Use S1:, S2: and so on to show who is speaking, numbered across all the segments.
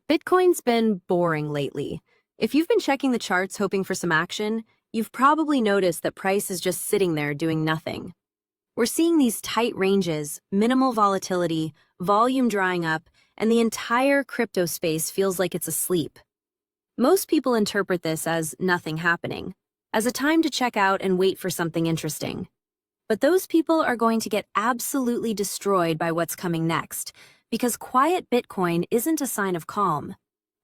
S1: Bitcoin's been boring lately. If you've been checking the charts hoping for some action, you've probably noticed that price is just sitting there doing nothing. We're seeing these tight ranges, minimal volatility, volume drying up, and the entire crypto space feels like it's asleep. Most people interpret this as nothing happening, as a time to check out and wait for something interesting. But those people are going to get absolutely destroyed by what's coming next, because quiet Bitcoin isn't a sign of calm.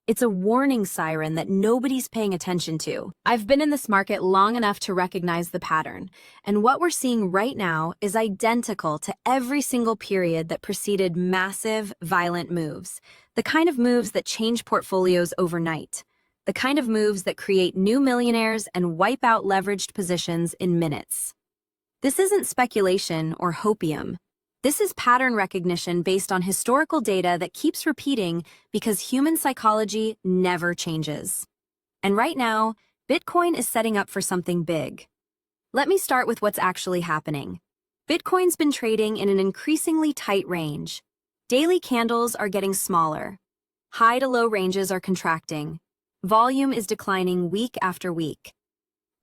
S1: It's a warning siren that nobody's paying attention to. I've been in this market long enough to recognize the pattern, and what we're seeing right now is identical to every single period that preceded massive, violent moves. The kind of moves that change portfolios overnight. The kind of moves that create new millionaires and wipe out leveraged positions in minutes. This isn't speculation or hopium. This is pattern recognition based on historical data that keeps repeating because human psychology never changes. And right now, Bitcoin is setting up for something big. Let me start with what's actually happening. Bitcoin's been trading in an increasingly tight range. Daily candles are getting smaller. High to low ranges are contracting. Volume is declining week after week.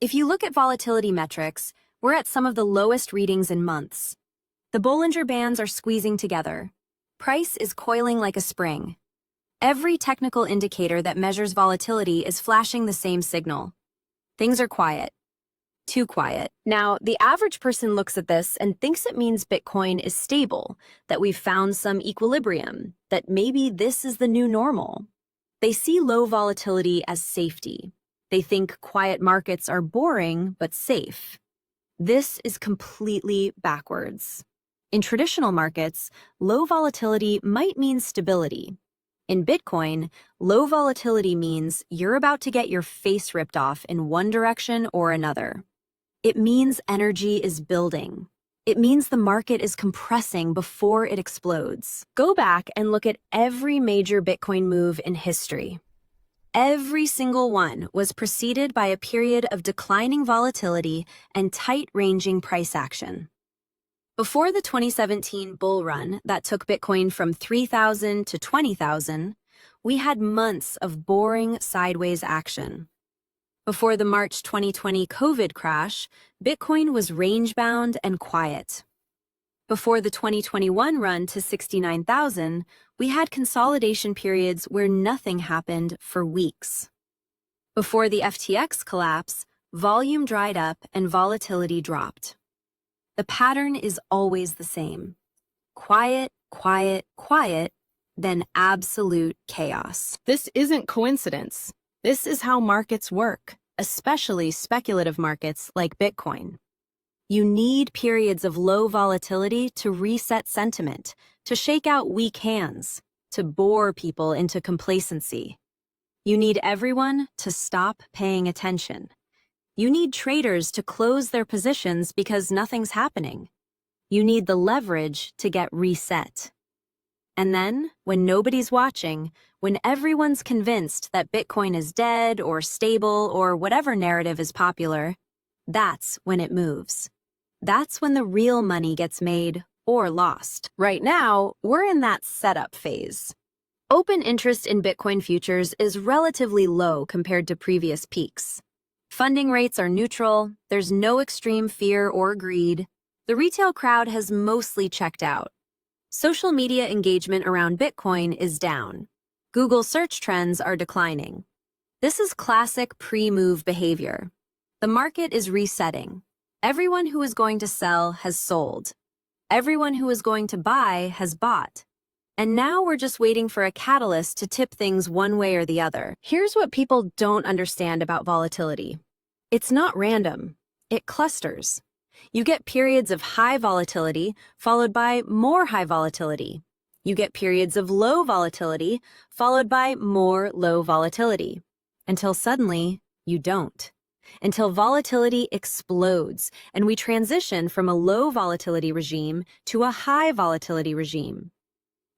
S1: If you look at volatility metrics, we're at some of the lowest readings in months. The Bollinger Bands are squeezing together. Price is coiling like a spring. Every technical indicator that measures volatility is flashing the same signal. Things are quiet. Too quiet. Now, the average person looks at this and thinks it means Bitcoin is stable, that we've found some equilibrium, that maybe this is the new normal. They see low volatility as safety. They think quiet markets are boring but safe. This is completely backwards. In traditional markets, low volatility might mean stability. In Bitcoin, low volatility means you're about to get your face ripped off in one direction or another. It means energy is building. It means the market is compressing before it explodes. Go back and look at every major Bitcoin move in history. Every single one was preceded by a period of declining volatility and tight-ranging price action. Before the 2017 bull run that took Bitcoin from 3,000 to 20,000, we had months of boring sideways action. Before the March 2020 COVID crash, Bitcoin was range-bound and quiet. Before the 2021 run to 69,000, we had consolidation periods where nothing happened for weeks. Before the FTX collapse, volume dried up and volatility dropped. The pattern is always the same. Quiet, quiet, quiet, then absolute chaos. This isn't coincidence. This is how markets work, especially speculative markets like Bitcoin. You need periods of low volatility to reset sentiment, to shake out weak hands, to bore people into complacency. You need everyone to stop paying attention. You need traders to close their positions because nothing's happening. You need the leverage to get reset. And then, when nobody's watching, when everyone's convinced that Bitcoin is dead or stable or whatever narrative is popular, that's when it moves. That's when the real money gets made or lost. Right now, we're in that setup phase. Open interest in Bitcoin futures is relatively low compared to previous peaks. Funding rates are neutral, there's no extreme fear or greed. The retail crowd has mostly checked out. Social media engagement around Bitcoin is down. Google search trends are declining. This is classic pre-move behavior. The market is resetting. Everyone who is going to sell has sold. Everyone who is going to buy has bought. And now we're just waiting for a catalyst to tip things one way or the other. Here's what people don't understand about volatility. It's not random. It clusters. You get periods of high volatility followed by more high volatility. You get periods of low volatility followed by more low volatility. Until suddenly, you don't. Until volatility explodes and we transition from a low volatility regime to a high volatility regime.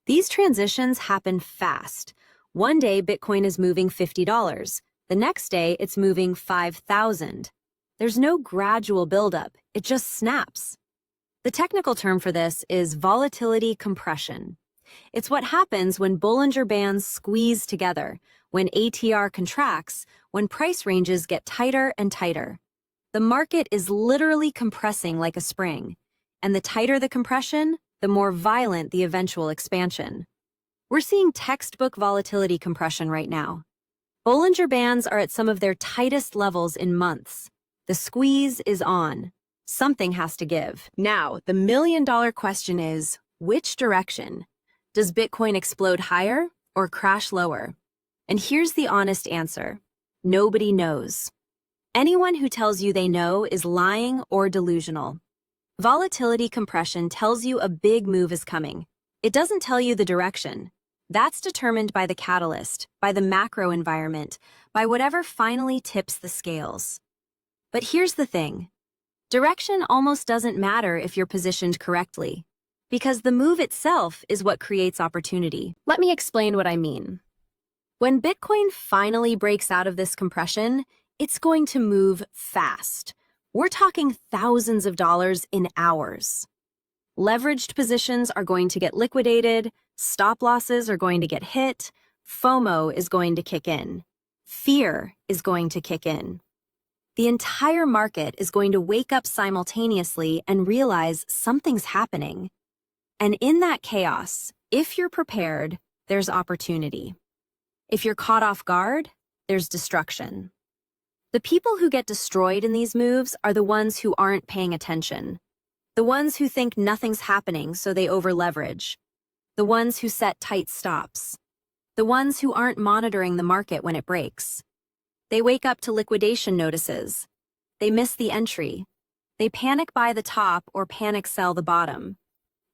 S1: These transitions happen fast. One day, Bitcoin is moving $50. The next day, it's moving $5,000. There's no gradual buildup. It just snaps. The technical term for this is volatility compression. It's what happens when Bollinger Bands squeeze together, when ATR contracts, when price ranges get tighter and tighter. The market is literally compressing like a spring, and the tighter the compression, the more violent the eventual expansion. We're seeing textbook volatility compression right now. Bollinger Bands are at some of their tightest levels in months. The squeeze is on. Something has to give. Now, the million-dollar question is, which direction? Does Bitcoin explode higher or crash lower? And here's the honest answer. Nobody knows. Anyone who tells you they know is lying or delusional. Volatility compression tells you a big move is coming. It doesn't tell you the direction. That's determined by the catalyst, by the macro environment, by whatever finally tips the scales. But here's the thing. Direction almost doesn't matter if you're positioned correctly, because the move itself is what creates opportunity. Let me explain what I mean. When Bitcoin finally breaks out of this compression, it's going to move fast. We're talking thousands of dollars in hours. Leveraged positions are going to get liquidated, stop losses are going to get hit, FOMO is going to kick in, fear is going to kick in. The entire market is going to wake up simultaneously and realize something's happening. And in that chaos, if you're prepared, there's opportunity. If you're caught off guard, there's destruction. The people who get destroyed in these moves are the ones who aren't paying attention. The ones who think nothing's happening, so they overleverage. The ones who set tight stops. The ones who aren't monitoring the market when it breaks. They wake up to liquidation notices. They miss the entry. They panic buy the top or panic sell the bottom.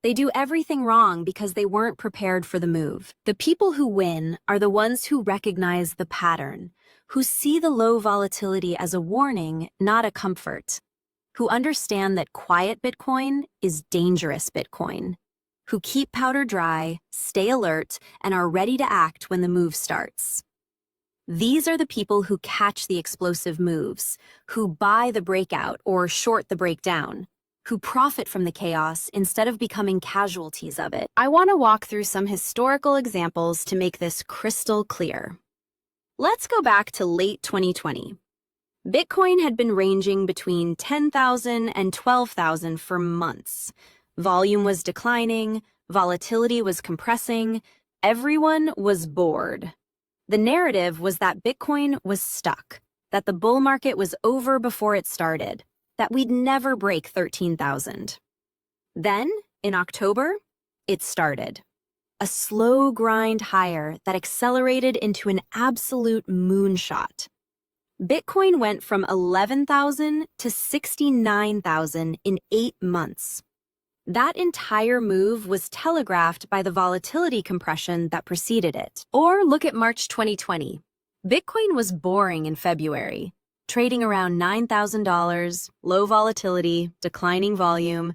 S1: They do everything wrong because they weren't prepared for the move. The people who win are the ones who recognize the pattern, who see the low volatility as a warning, not a comfort, who understand that quiet Bitcoin is dangerous Bitcoin, who keep powder dry, stay alert, and are ready to act when the move starts. These are the people who catch the explosive moves, who buy the breakout or short the breakdown, who profit from the chaos instead of becoming casualties of it. I want to walk through some historical examples to make this crystal clear. Let's go back to late 2020. Bitcoin had been ranging between 10,000 and 12,000 for months. Volume was declining, volatility was compressing, everyone was bored. The narrative was that Bitcoin was stuck, that the bull market was over before it started, that we'd never break 13,000. Then, in October, it started. A slow grind higher that accelerated into an absolute moonshot. Bitcoin went from 11,000 to 69,000 in 8 months. That entire move was telegraphed by the volatility compression that preceded it. Or look at March 2020. Bitcoin was boring in February, trading around $9,000, low volatility, declining volume.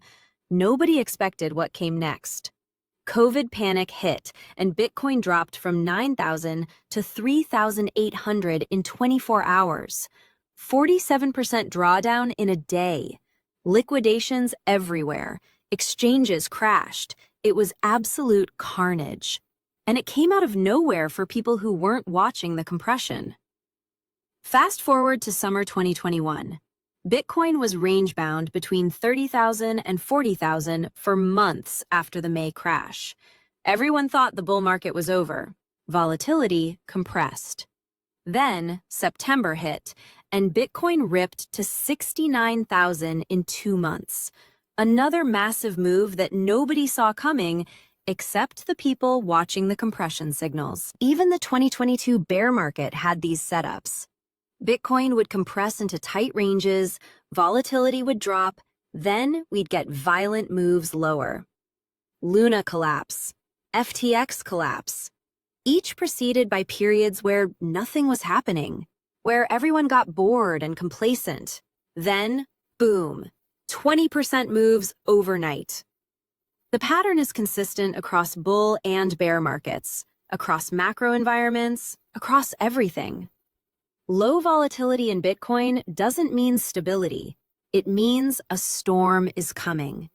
S1: Nobody expected what came next. COVID panic hit, and Bitcoin dropped from 9,000 to 3,800 in 24 hours. 47% drawdown in a day. Liquidations everywhere. Exchanges crashed. It was absolute carnage. And it came out of nowhere for people who weren't watching the compression. Fast forward to summer 2021. Bitcoin was range-bound between 30,000 and 40,000 for months after the May crash. Everyone thought the bull market was over. Volatility compressed. Then, September hit, and Bitcoin ripped to 69,000 in 2 months. Another massive move that nobody saw coming, except the people watching the compression signals. Even the 2022 bear market had these setups. Bitcoin would compress into tight ranges, volatility would drop, then we'd get violent moves lower. Luna collapse, FTX collapse, each preceded by periods where nothing was happening, where everyone got bored and complacent. Then, boom, 20% moves overnight. The pattern is consistent across bull and bear markets, across macro environments, across everything. Low volatility in Bitcoin doesn't mean stability. It means a storm is coming.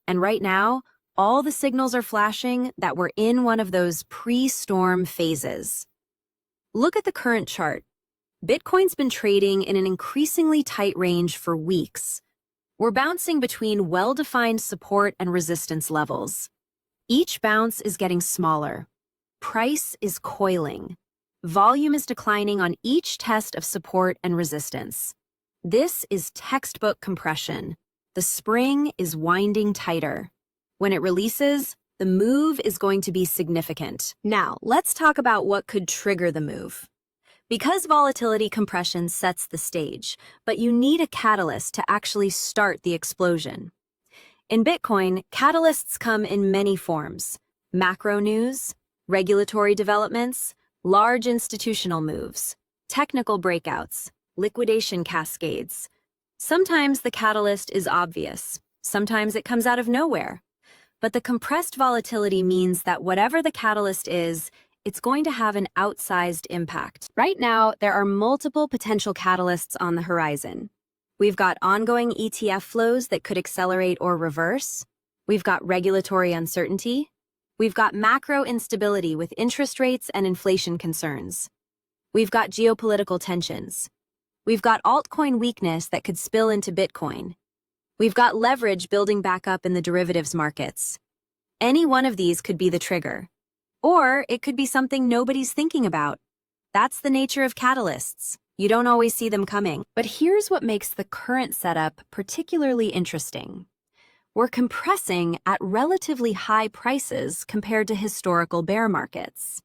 S1: And right now, all the signals are flashing that we're in one of those pre-storm phases. Look at the current chart. Bitcoin's been trading in an increasingly tight range for weeks. We're bouncing between well-defined support and resistance levels. Each bounce is getting smaller. Price is coiling. Volume is declining on each test of support and resistance. This is textbook compression. The spring is winding tighter. When it releases, the move is going to be significant. Now, let's talk about what could trigger the move. Because volatility compression sets the stage, but you need a catalyst to actually start the explosion. In Bitcoin, catalysts come in many forms: macro news, regulatory developments, large institutional moves, technical breakouts, liquidation cascades. Sometimes the catalyst is obvious. Sometimes it comes out of nowhere. But the compressed volatility means that whatever the catalyst is, it's going to have an outsized impact. Right now, there are multiple potential catalysts on the horizon. We've got ongoing ETF flows that could accelerate or reverse. We've got regulatory uncertainty. We've got macro instability with interest rates and inflation concerns. We've got geopolitical tensions. We've got altcoin weakness that could spill into Bitcoin. We've got leverage building back up in the derivatives markets. Any one of these could be the trigger. Or it could be something nobody's thinking about. That's the nature of catalysts. You don't always see them coming. But here's what makes the current setup particularly interesting. We're compressing at relatively high prices compared to historical bear markets.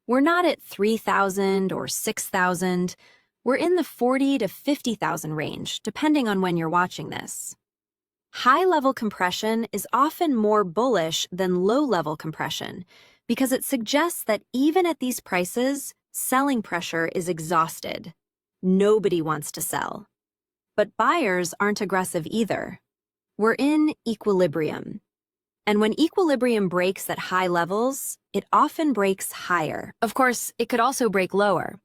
S1: We're not at 3,000 or 6,000. We're in the 40 to 50,000 range, depending on when you're watching this. High-level compression is often more bullish than low-level compression because it suggests that even at these prices, selling pressure is exhausted. Nobody wants to sell. But buyers aren't aggressive either. We're in equilibrium. And when equilibrium breaks at high levels, it often breaks higher. Of course, it could also break lower.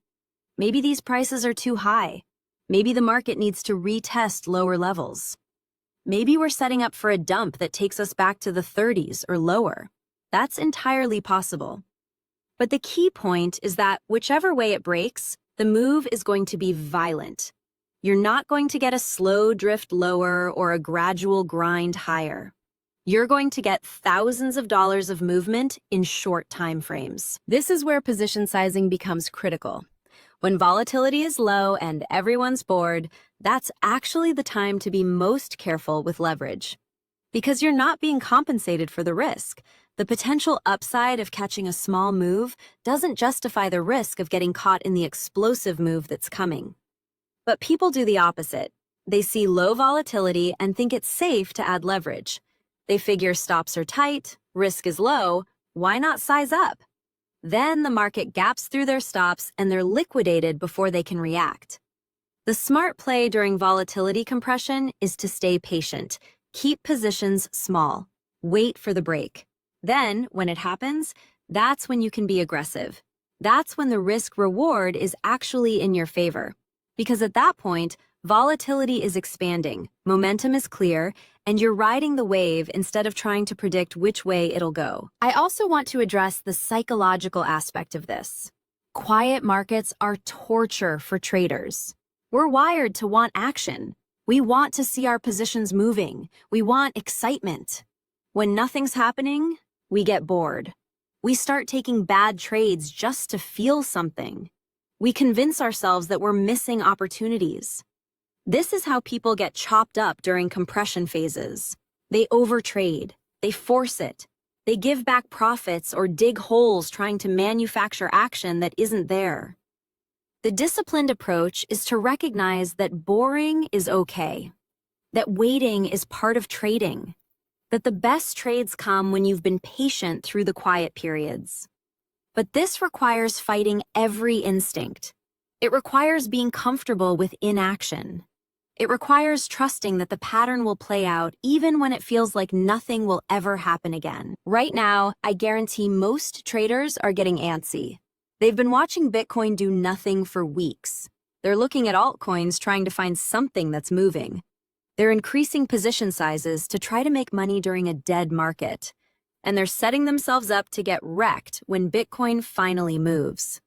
S1: Maybe these prices are too high. Maybe the market needs to retest lower levels. Maybe we're setting up for a dump that takes us back to the 30s or lower. That's entirely possible. But the key point is that whichever way it breaks, the move is going to be violent. You're not going to get a slow drift lower or a gradual grind higher. You're going to get thousands of dollars of movement in short time frames. This is where position sizing becomes critical. When volatility is low and everyone's bored, that's actually the time to be most careful with leverage. Because you're not being compensated for the risk. The potential upside of catching a small move doesn't justify the risk of getting caught in the explosive move that's coming. But people do the opposite. They see low volatility and think it's safe to add leverage. They figure stops are tight, risk is low, why not size up? Then the market gaps through their stops and they're liquidated before they can react. The smart play during volatility compression is to stay patient, keep positions small, wait for the break. Then, when it happens, that's when you can be aggressive. That's when the risk-reward is actually in your favor. Because at that point, volatility is expanding, momentum is clear, and you're riding the wave instead of trying to predict which way it'll go. I also want to address the psychological aspect of this. Quiet markets are torture for traders. We're wired to want action. We want to see our positions moving. We want excitement. When nothing's happening, we get bored. We start taking bad trades just to feel something. We convince ourselves that we're missing opportunities. This is how people get chopped up during compression phases. They overtrade. They force it. They give back profits or dig holes trying to manufacture action that isn't there. The disciplined approach is to recognize that boring is okay, that waiting is part of trading, that the best trades come when you've been patient through the quiet periods. But this requires fighting every instinct. It requires being comfortable with inaction. It requires trusting that the pattern will play out even when it feels like nothing will ever happen again. Right now, I guarantee most traders are getting antsy. They've been watching Bitcoin do nothing for weeks. They're looking at altcoins trying to find something that's moving. They're increasing position sizes to try to make money during a dead market. and they're setting themselves up to get wrecked when Bitcoin finally moves.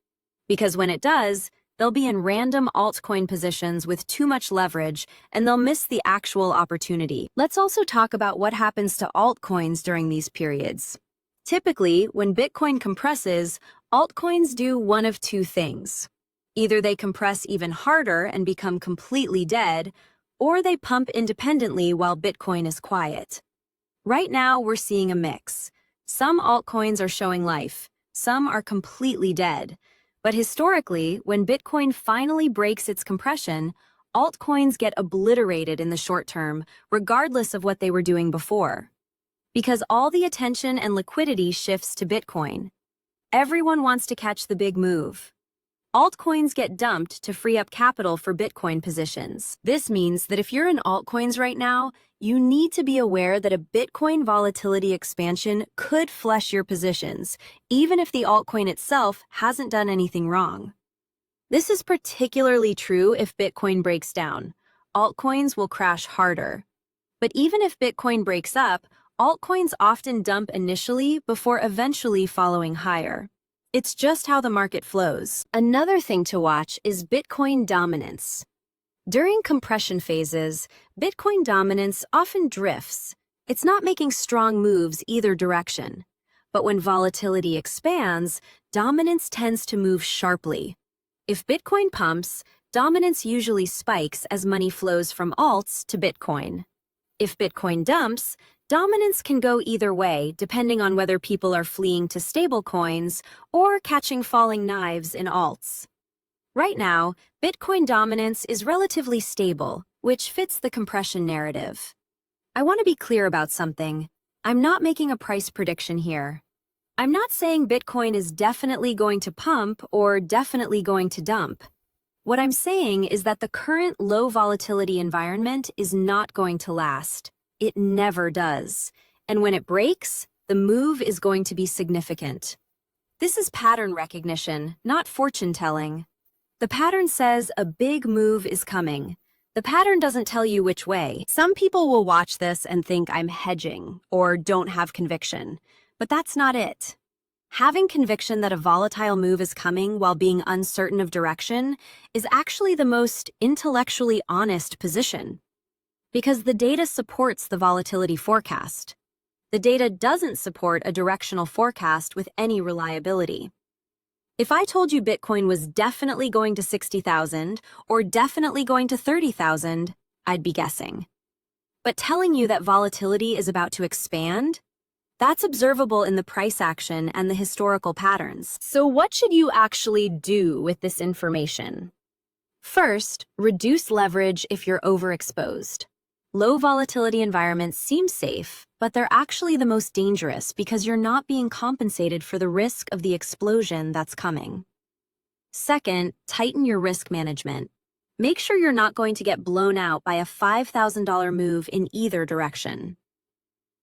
S1: Because when it does, they'll be in random altcoin positions with too much leverage, and they'll miss the actual opportunity. Let's also talk about what happens to altcoins during these periods. Typically, when Bitcoin compresses, altcoins do one of two things. Either they compress even harder and become completely dead, or they pump independently while Bitcoin is quiet. Right now, we're seeing a mix. Some altcoins are showing life, some are completely dead. But historically, when Bitcoin finally breaks its compression, altcoins get obliterated in the short term, regardless of what they were doing before. Because all the attention and liquidity shifts to Bitcoin. Everyone wants to catch the big move. Altcoins get dumped to free up capital for Bitcoin positions. This means that if you're in altcoins right now, you need to be aware that a Bitcoin volatility expansion could flush your positions, even if the altcoin itself hasn't done anything wrong. This is particularly true if Bitcoin breaks down. Altcoins will crash harder. But even if Bitcoin breaks up, altcoins often dump initially before eventually following higher. It's just how the market flows. Another thing to watch is Bitcoin dominance. During compression phases, Bitcoin dominance often drifts. It's not making strong moves either direction. But when volatility expands, dominance tends to move sharply. If Bitcoin pumps, dominance usually spikes as money flows from alts to Bitcoin. If Bitcoin dumps, dominance can go either way, depending on whether people are fleeing to stablecoins or catching falling knives in alts. Right now, Bitcoin dominance is relatively stable, which fits the compression narrative. I want to be clear about something. I'm not making a price prediction here. I'm not saying Bitcoin is definitely going to pump or definitely going to dump. What I'm saying is that the current low volatility environment is not going to last. It never does. And when it breaks, the move is going to be significant. This is pattern recognition, not fortune telling. The pattern says a big move is coming. The pattern doesn't tell you which way. Some people will watch this and think I'm hedging or don't have conviction, but that's not it. Having conviction that a volatile move is coming while being uncertain of direction is actually the most intellectually honest position. Because the data supports the volatility forecast. The data doesn't support a directional forecast with any reliability. If I told you Bitcoin was definitely going to 60,000 or definitely going to 30,000, I'd be guessing. But telling you that volatility is about to expand, that's observable in the price action and the historical patterns. So what should you actually do with this information? First, reduce leverage if you're overexposed. Low volatility environments seem safe, but they're actually the most dangerous because you're not being compensated for the risk of the explosion that's coming. Second, tighten your risk management. Make sure you're not going to get blown out by a $5,000 move in either direction.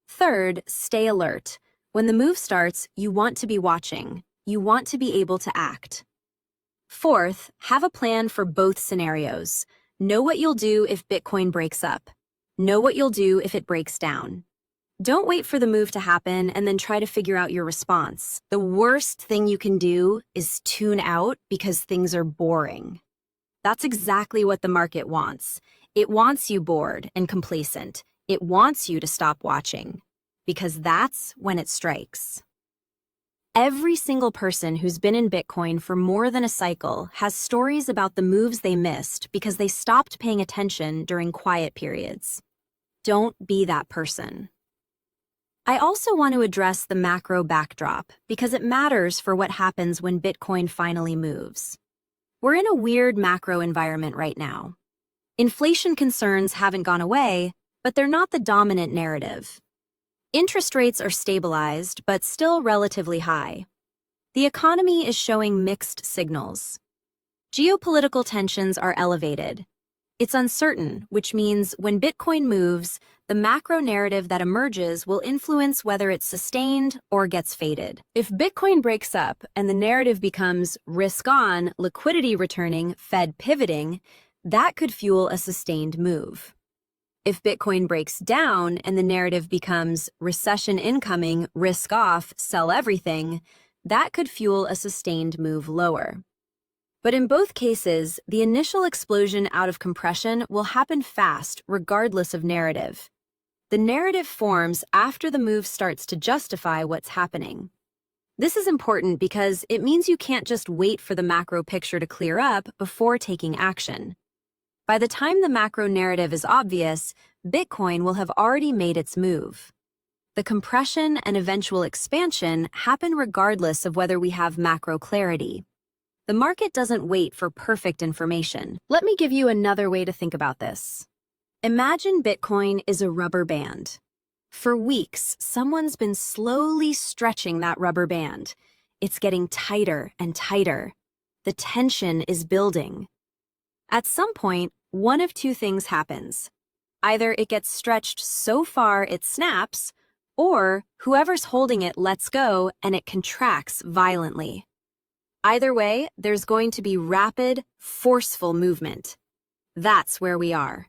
S1: Third, stay alert. When the move starts, you want to be watching. You want to be able to act. Fourth, have a plan for both scenarios. Know what you'll do if Bitcoin breaks up. Know what you'll do if it breaks down. Don't wait for the move to happen and then try to figure out your response. The worst thing you can do is tune out because things are boring. That's exactly what the market wants. It wants you bored and complacent. It wants you to stop watching, because that's when it strikes. Every single person who's been in Bitcoin for more than a cycle has stories about the moves they missed because they stopped paying attention during quiet periods. Don't be that person. I also want to address the macro backdrop because it matters for what happens when Bitcoin finally moves. We're in a weird macro environment right now. Inflation concerns haven't gone away, but they're not the dominant narrative. Interest rates are stabilized, but still relatively high. The economy is showing mixed signals. Geopolitical tensions are elevated. It's uncertain, which means when Bitcoin moves, the macro narrative that emerges will influence whether it's sustained or gets faded. If Bitcoin breaks up and the narrative becomes risk on, liquidity returning, Fed pivoting, that could fuel a sustained move. If Bitcoin breaks down and the narrative becomes recession incoming, risk off, sell everything, that could fuel a sustained move lower. But in both cases, the initial explosion out of compression will happen fast, regardless of narrative. The narrative forms after the move starts to justify what's happening. This is important because it means you can't just wait for the macro picture to clear up before taking action. By the time the macro narrative is obvious, Bitcoin will have already made its move. The compression and eventual expansion happen regardless of whether we have macro clarity. The market doesn't wait for perfect information. Let me give you another way to think about this. Imagine Bitcoin is a rubber band. For weeks, someone's been slowly stretching that rubber band. It's getting tighter and tighter. The tension is building. At some point, one of two things happens. Either it gets stretched so far it snaps, or whoever's holding it lets go and it contracts violently. Either way, there's going to be rapid, forceful movement. That's where we are.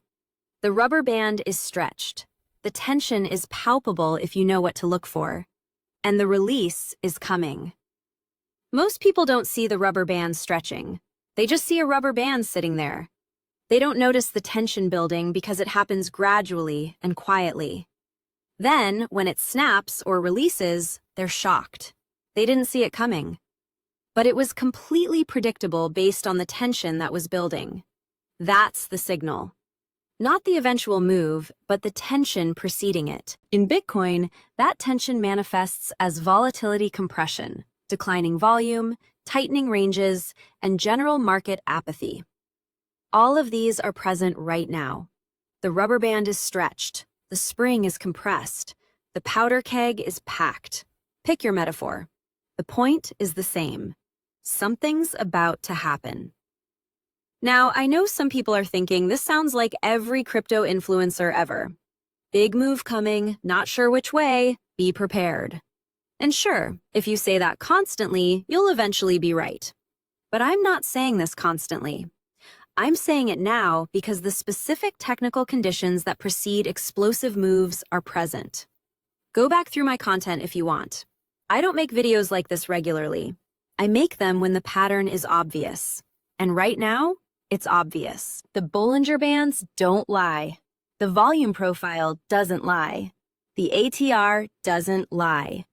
S1: The rubber band is stretched. The tension is palpable if you know what to look for. And the release is coming. Most people don't see the rubber band stretching. They just see a rubber band sitting there. They don't notice the tension building because it happens gradually and quietly. Then, when it snaps or releases, they're shocked. They didn't see it coming. But it was completely predictable based on the tension that was building. That's the signal. Not the eventual move, but the tension preceding it. In Bitcoin, that tension manifests as volatility compression, declining volume, tightening ranges, and general market apathy. All of these are present right now. The rubber band is stretched, the spring is compressed, the powder keg is packed. Pick your metaphor. The point is the same. Something's about to happen. Now, I know some people are thinking this sounds like every crypto influencer ever. Big move coming, not sure which way, be prepared. And sure, if you say that constantly, you'll eventually be right. But I'm not saying this constantly. I'm saying it now because the specific technical conditions that precede explosive moves are present. Go back through my content if you want. I don't make videos like this regularly. I make them when the pattern is obvious. And right now, it's obvious. The Bollinger Bands don't lie. The volume profile doesn't lie. The ATR doesn't lie.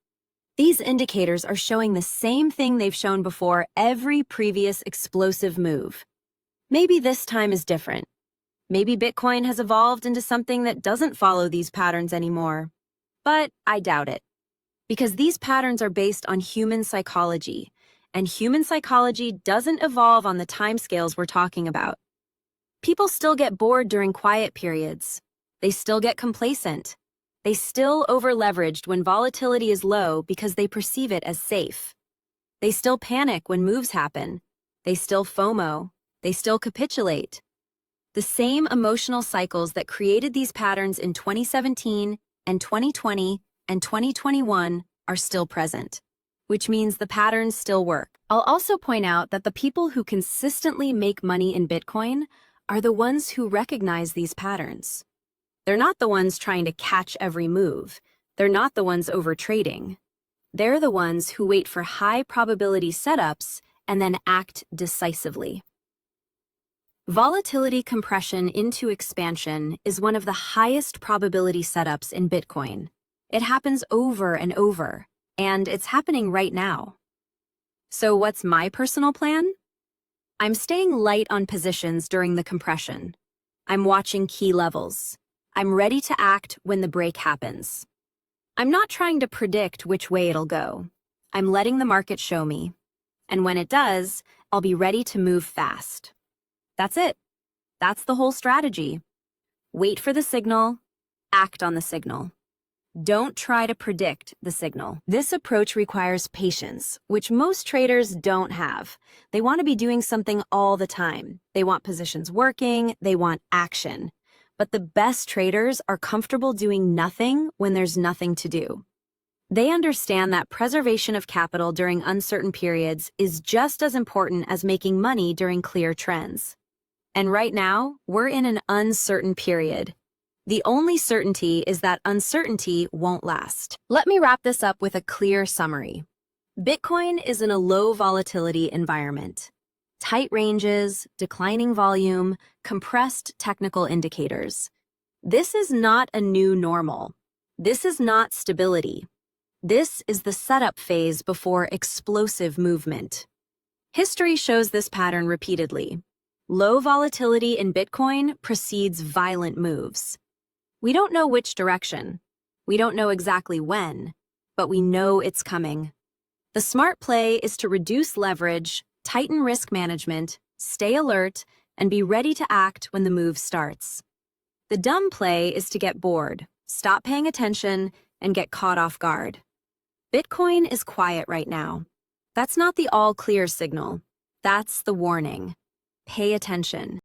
S1: These indicators are showing the same thing they've shown before every previous explosive move. Maybe this time is different. Maybe Bitcoin has evolved into something that doesn't follow these patterns anymore. But I doubt it. Because these patterns are based on human psychology, and human psychology doesn't evolve on the timescales we're talking about. People still get bored during quiet periods. They still get complacent. They still overleveraged when volatility is low because they perceive it as safe. They still panic when moves happen. They still FOMO. They still capitulate. The same emotional cycles that created these patterns in 2017 and 2020 and 2021 are still present, which means the patterns still work. I'll also point out that the people who consistently make money in Bitcoin are the ones who recognize these patterns. They're not the ones trying to catch every move. They're not the ones overtrading. They're the ones who wait for high probability setups and then act decisively. Volatility compression into expansion is one of the highest probability setups in Bitcoin. It happens over and over, and it's happening right now. So what's my personal plan? I'm staying light on positions during the compression. I'm watching key levels. I'm ready to act when the break happens. I'm not trying to predict which way it'll go. I'm letting the market show me. And when it does, I'll be ready to move fast. That's it. That's the whole strategy. Wait for the signal, act on the signal. Don't try to predict the signal. This approach requires patience, which most traders don't have. They want to be doing something all the time. They want positions working, they want action. But the best traders are comfortable doing nothing when there's nothing to do. They understand that preservation of capital during uncertain periods is just as important as making money during clear trends. And right now, we're in an uncertain period. The only certainty is that uncertainty won't last. Let me wrap this up with a clear summary. Bitcoin is in a low volatility environment. Tight ranges, declining volume, compressed technical indicators. This is not a new normal. This is not stability. This is the setup phase before explosive movement. History shows this pattern repeatedly. Low volatility in Bitcoin precedes violent moves. We don't know which direction. We don't know exactly when, but we know it's coming. The smart play is to reduce leverage, tighten risk management, stay alert, and be ready to act when the move starts. The dumb play is to get bored, stop paying attention, and get caught off guard. Bitcoin is quiet right now. That's not the all-clear signal. That's the warning. Pay attention.